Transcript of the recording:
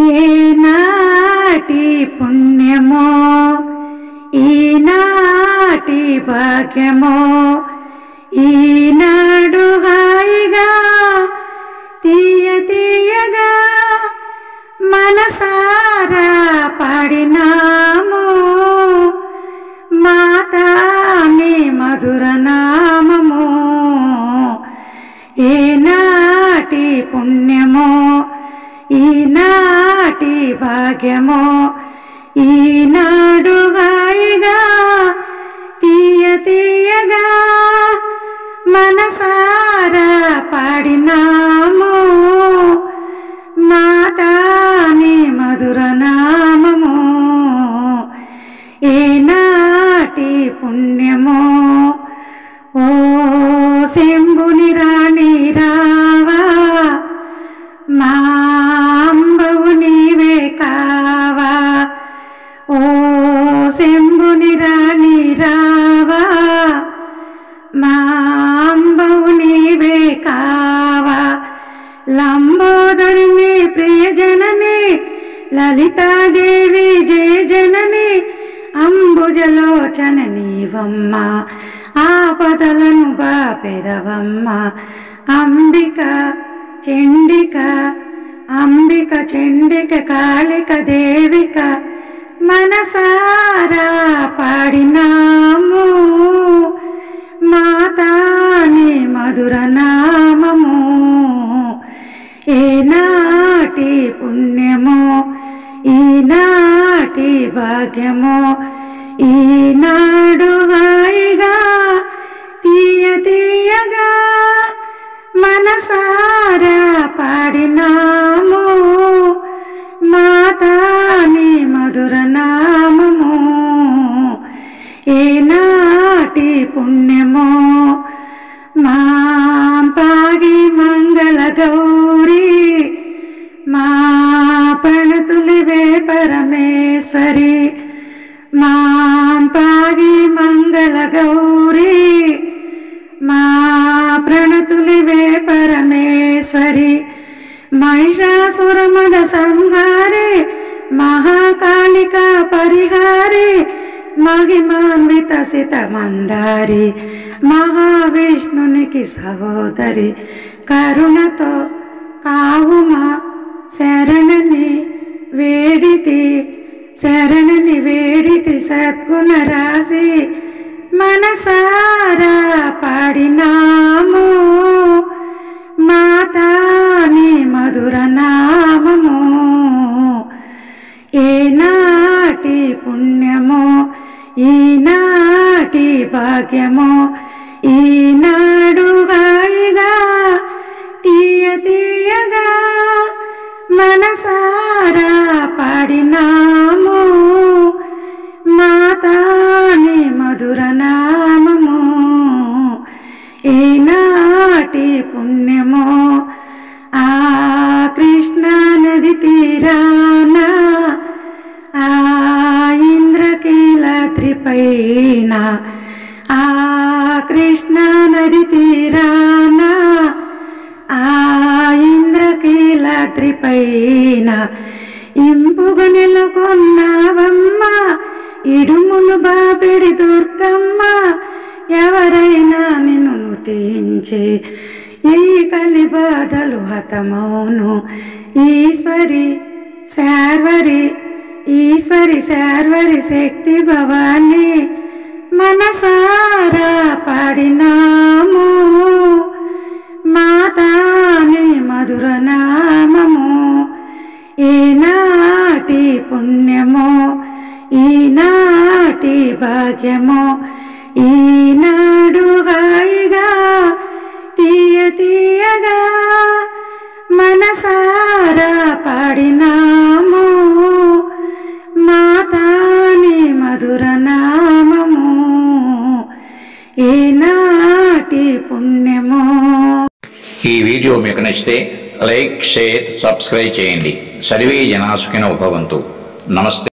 ఏనాటి పుణ్యమో ఈనాటి భాగ్యమో ఈనాడు హాయిగా తీయ తీయగా మనసారా పాడినాము మాతాని మధుర నామము. ఏనాటి పుణ్యమో ఈనాటి భాగ్యమో ఈనాడు హాయిగా తీయ తీయగా మనసారా పాడినాము మాతాని మధుర నామము. ఏనాటి పుణ్యమో ఓ శంభుని రాణి రావా మా అంబవు నీవే కావా. ఓ శంభుని రాణి రావా మా అంబవు నీవే కావా. లంబోదరిని ప్రియజనని లలితాదేవి జయ జనని అంబుజలోచన నీవమ్మ ఆపదలను బాపెదవమ్మ. అంబిక చండిక అంబిక చండిక కాళిక దేవిక మనసారా పాడినాము మాతాని మధుర నామము. ఏనాటి పుణ్యమో ఈనాటి భాగ్యమో ఈనాడు హాయిగా తీయ తీయగా మనసారా పాడినాము మాతాని మధుర నామము. ఏనాటి పుణ్యమో మా పాగి మంగళ గౌరీ మా ప్రణతులివే పరమేశ్వరి. మా పాగి మంగళ గౌరీ మా ప్రణతులివే పరమేశ్వరి. మహిషాసురమద సంహారే మహాకాళిక పరిహారే మహిమాన్విత సిత మందారి మహావిష్ణునికి సహోదరి. కరుణతో కావుమా శరణని వేడితి శరణని వేడితి సద్గుణ రాశి మనసారా పాడినాము మాతాని మధుర నామము. ఏనాటి పుణ్యమో ఈనాటి భాగ్యమో ఈనాడు హాయిగా తీయ తీయగా మనసారా పాడినాము మాతాని మధుర నామము. ఏనాటి పుణ్యమో ఆ కృష్ణా నది తీరాన ఆ ఇంద్రకీలాద్రి పైన ఆ కృష్ణా నది తీరాన ఆ ఇంద్రకీలాద్రి పైన ఇంపుగా నెలకొన్నావమ్మ ఇడుములు బాపిడి దుర్గమ్మ. ఎవరైనా నిన్ను నుతించి ఈ కలి బాధలు హతమౌను. ఈశ్వరి శార్వరి ఈశ్వరి శార్వరి శక్తి భవాని మనసారా పాడినాము మాతాని మధుర నామము. ఏనాటి పుణ్యమో ఈనాటి భాగ్యమో ఈనాడు హాయిగా తీయ తీయగా మనసారా పాడినాము మాతాని మధుర నామము. ఏనాటి పుణ్యమో. ఈ వీడియో మీకు నచ్చితే లైక్ షేర్ సబ్స్క్రైబ్ చేయండి. సర్వే జనా సుఖినో భవంతు. నమస్తే.